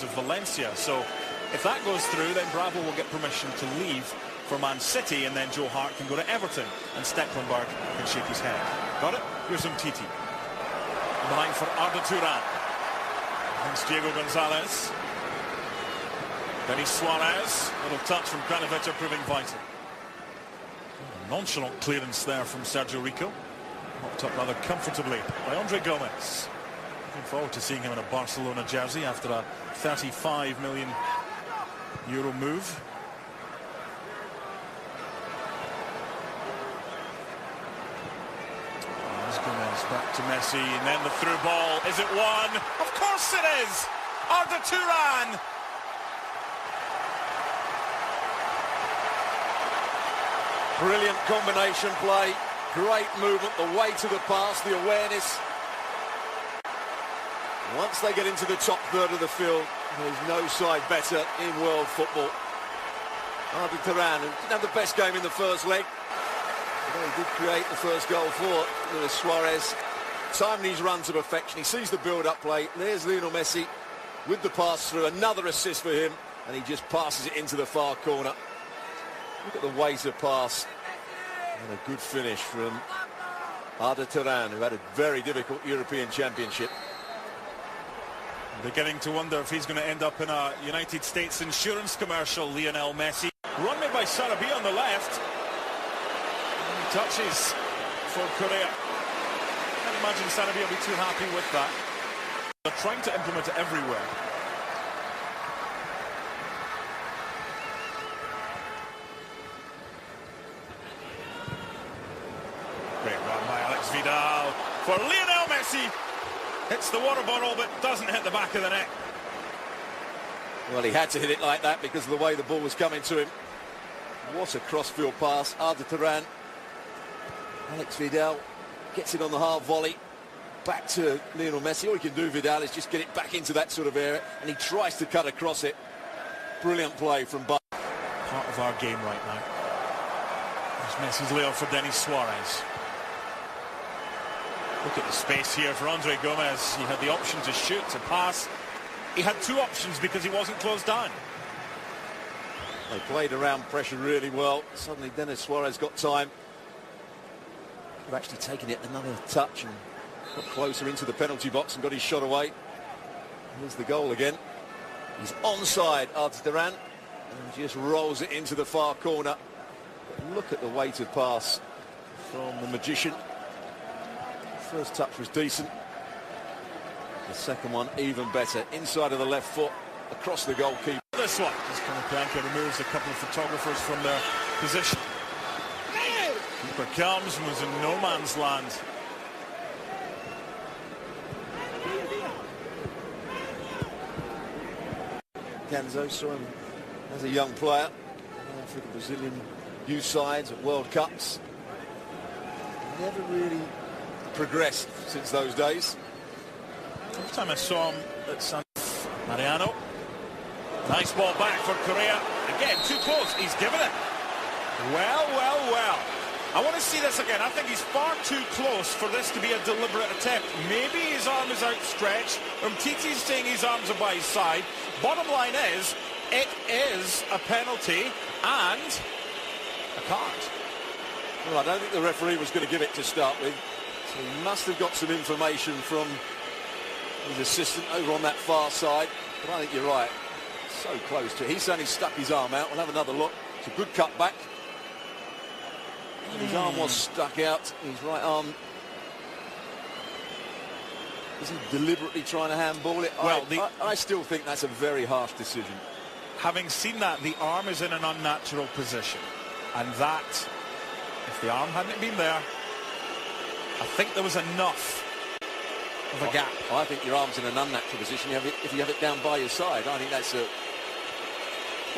of Valencia. So if that goes through, then Bravo will get permission to leave for Man City, and then Joe Hart can go to Everton, and Stecklenburg can shake his head. Got it? Here's Umtiti. Behind for Arda Turan. Against Diego Gonzalez. Denis Suarez. Little touch from Kranovic proving vital. Nonchalant clearance there from Sergio Rico. Mopped up rather comfortably by Andre Gomez. Looking forward to seeing him in a Barcelona jersey after a €35 million move. Gomez back to Messi, and then the through ball. Is it one? Of course it is! Arda Turan! Brilliant combination play, great movement, the weight of the pass, the awareness. Once they get into the top third of the field, there's no side better in world football. Arda Turan, who didn't have the best game in the first leg. Well, he did create the first goal for Luis Suarez. Timing his run to perfection. He sees the build-up play. There's Lionel Messi with the pass through. Another assist for him, and he just passes it into the far corner. Look at the weight of pass. And a good finish from Arda Turan, who had a very difficult European Championship. Beginning to wonder if he's going to end up in a United States insurance commercial, Lionel Messi. Run made by Sarabia on the left. Touches for Korea. I can't imagine Sarabia will be too happy with that. They're trying to implement it everywhere. Great run by Alex Vidal for Lionel Messi. Hits the water bottle but doesn't hit the back of the net. Well, he had to hit it like that because of the way the ball was coming to him. What a cross-field pass. Arda Turan. Alex Vidal gets it on the half volley. Back to Lionel Messi. All he can do, Vidal, is just get it back into that sort of area, and he tries to cut across it. Brilliant play from Part of our game right now. There's Messi's layoff for Denis Suarez. Look at the space here for Andre Gomez. He had the option to shoot, to pass. He had two options because he wasn't closed down. They played around pressure really well. Suddenly Denis Suarez got time. Could have actually taken it another touch and got closer into the penalty box and got his shot away. Here's the goal again. He's onside, Arda Turan, and just rolls it into the far corner. But look at the weight of pass from the magician. First touch was decent. The second one even better. Inside of the left foot, across the goalkeeper. This one, just Blanca removes a couple of photographers from their position. Keeper comes and was in no man's land. Ganzo saw him as a young player for the Brazilian youth sides at World Cups. Never really progressed since those days. First time I saw him at San Mariano. Nice ball back for Korea. Again, too close. He's given it. Well, well, well. I want to see this again. I think he's far too close for this to be a deliberate attempt. Maybe his arm is outstretched. Umtiti's saying his arms are by his side. Bottom line is, it is a penalty and a card. Well, I don't think the referee was going to give it to start with. So he must have got some information from his assistant over on that far side. But I think you're right. So close to it. He's only stuck his arm out. We'll have another look. It's a good cut back. His arm was stuck out, his right arm. Is he deliberately trying to handball it? Well, I still think that's a very harsh decision. Having seen that, the arm is in an unnatural position. And that, if the arm hadn't been there, I think there was enough of a gap. I think your arm's in an unnatural position if you have it down by your side. I think that's a...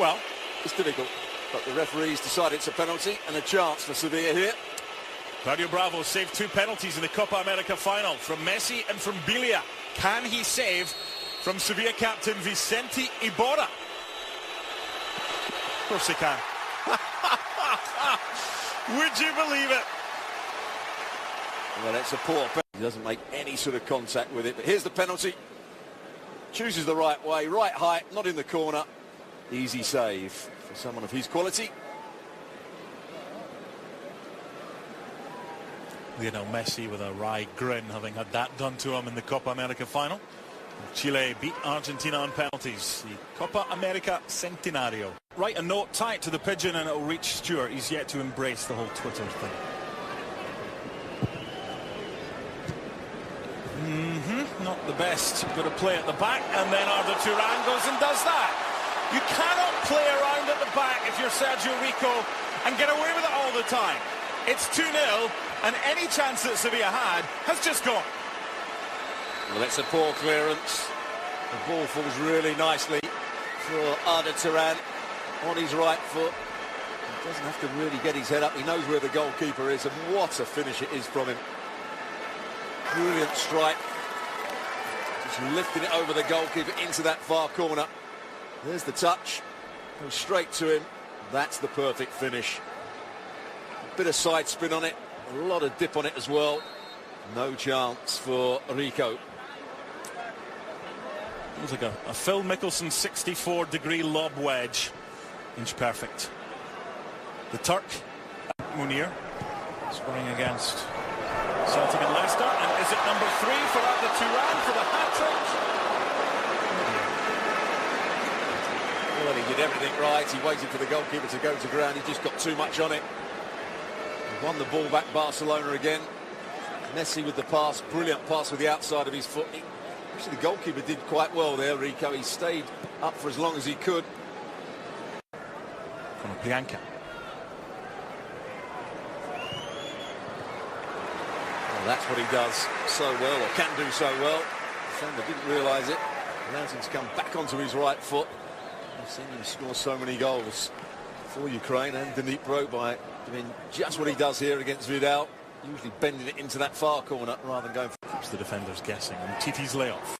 Well, it's difficult. But the referees decided it's a penalty and a chance for Sevilla here. Claudio Bravo saved two penalties in the Copa America final from Messi and from Bilia. Can he save from Sevilla captain Vicente Iborra? Of course he can. Would you believe it? Well, it's a poor penalty. He doesn't make any sort of contact with it. But here's the penalty. chooses the right way, right height, not in the corner. Easy save for someone of his quality. Lionel Messi with a wry grin, having had that done to him in the Copa America final. Chile beat Argentina on penalties. The Copa America Centenario. Write a note, tie it to the pigeon, and it'll reach Stuart. He's yet to embrace the whole Twitter thing. Not the best. Got to play at the back, and then Arda Turan goes and does that. You cannot play around at the back if you're Sergio Rico and get away with it all the time. It's 2-0, and any chance that Sevilla had has just gone. Well, it's a poor clearance. The ball falls really nicely for Arda Turan on his right foot. He doesn't have to really get his head up. He knows where the goalkeeper is, and what a finish it is from him. Brilliant strike. Just lifting it over the goalkeeper into that far corner. There's the touch. Goes straight to him. That's the perfect finish. A bit of side spin on it. A lot of dip on it as well. No chance for Rico. It was like a Phil Mickelson 64-degree lob wedge. Inch perfect. The Turk, Munir, scoring against Celtic and Leicester. And is it number 3 for Arda Turan for the hat-trick? Well, he did everything right. He waited for the goalkeeper to go to ground. He just got too much on it. He won the ball back, Barcelona again. Messi with the pass, brilliant pass with the outside of his foot. Actually, the goalkeeper did quite well there, Rico. He stayed up for as long as he could. From Bianca. Well, that's what he does so well, or can do so well. Defender didn't realise it. Allows him to come back onto his right foot. I've seen him score so many goals for Ukraine, and Dnipro by doing just what he does here against Vidal. Usually bending it into that far corner rather than going for... Keeps the defenders guessing. And Titi's layoff.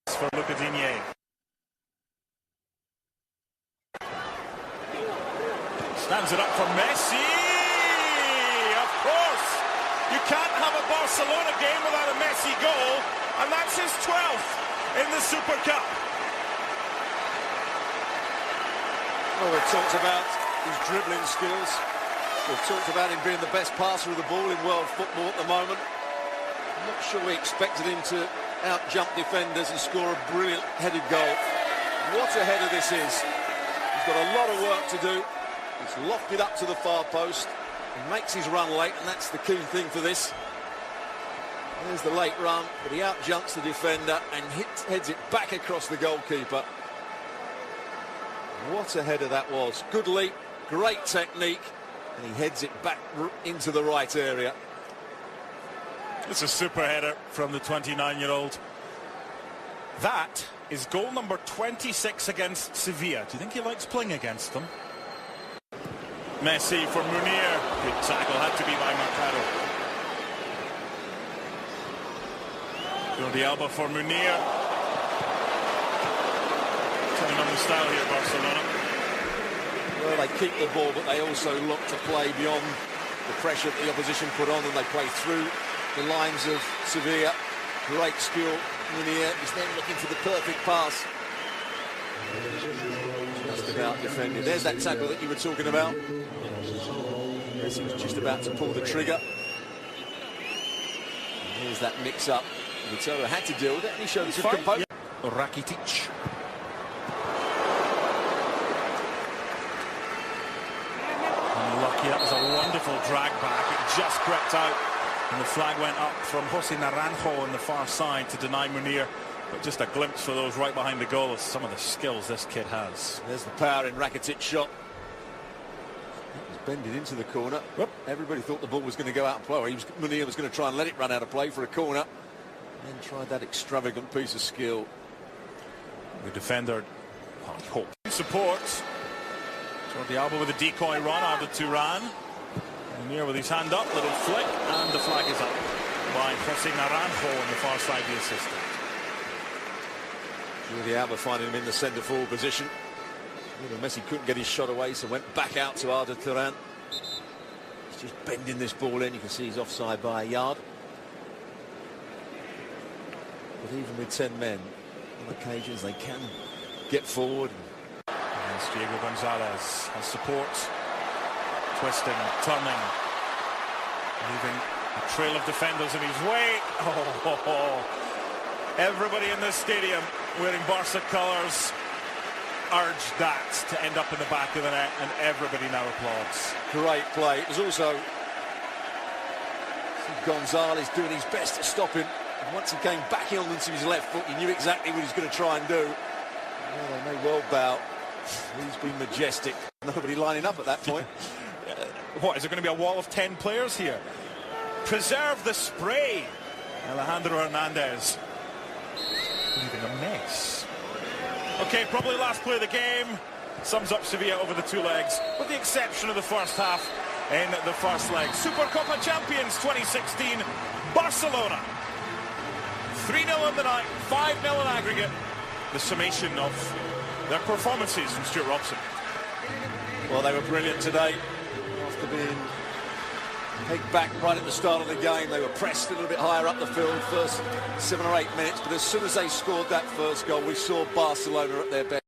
For Luca Digne. Stands it up for Messi. Of course. You can't have a Barcelona game without a Messi goal. And that's his 12th in the Super Cup. Well, we've talked about his dribbling skills. We've talked about him being the best passer of the ball in world football at the moment. I'm not sure we expected him to out-jump defenders and score a brilliant headed goal. What a header this is. He's got a lot of work to do. He's lofted up to the far post. He makes his run late, and that's the key thing for this. There's the late run, but he out-jumps the defender and heads it back across the goalkeeper. What a header that was. Good leap, great technique. And he heads it back into the right area. It's a super header from the 29-year-old. That is goal number 26 against Sevilla. Do you think he likes playing against them? Messi for Munir. Good tackle, had to be by Mercado. Jordi Alba for Munir. Turning on the style here, Barcelona. Well, they keep the ball, but they also look to play beyond the pressure that the opposition put on, and they play through the lines of Sevilla. Great skill. Munir is then looking for the perfect pass. Just about defended. There's that tackle that you were talking about. Yes, he was just about to pull the trigger. And here's that mix-up. Vitolo had to deal with it, and he showed us some composure. Rakitic. Unlucky, that was a wonderful drag back. It just crept out, and the flag went up from Jose Naranjo on the far side to deny Munir. But just a glimpse for those right behind the goal of some of the skills this kid has. There's the power in Rakitic's shot. It was bended into the corner. Whoop. Everybody thought the ball was going to go out and play. Munir was going to try and let it run out of play for a corner. And then tried that extravagant piece of skill. The defender, I hope, supports. Jordi Alba with a decoy run, Arda Turan. Munir with his hand up, little flick, and the flag is up by Jose Naranjo on the far side, the assistant. Jordi Alba finding him in the centre-forward position. Messi couldn't get his shot away, so went back out to Arda Turan. He's just bending this ball in. You can see he's offside by a yard. But even with 10 men, on occasions they can get forward. And Diego Gonzalez has support, twisting, turning, leaving a trail of defenders in his way. Everybody in this stadium wearing Barca colours urged that to end up in the back of the net, and everybody now applauds. Great play. It was also Gonzalez doing his best to stop him. And once he came back on into his left foot, he knew exactly what he was going to try and do. Well, they may well bow. He's been majestic. Nobody lining up at that point. What, is there going to be a wall of 10 players here? Preserve the spray. Alejandro Hernandez leaving a mess. Okay, probably last play of the game. Sums up Sevilla over the two legs, with the exception of the first half in the first leg. Supercopa champions 2016, Barcelona. 3-0 in the night, 5-0 in aggregate. The summation of their performances from Stuart Robson. Well, they were brilliant today. After being pegged back right at the start of the game, they were pressed a little bit higher up the field first 7 or 8 minutes. But as soon as they scored that first goal, we saw Barcelona at their best.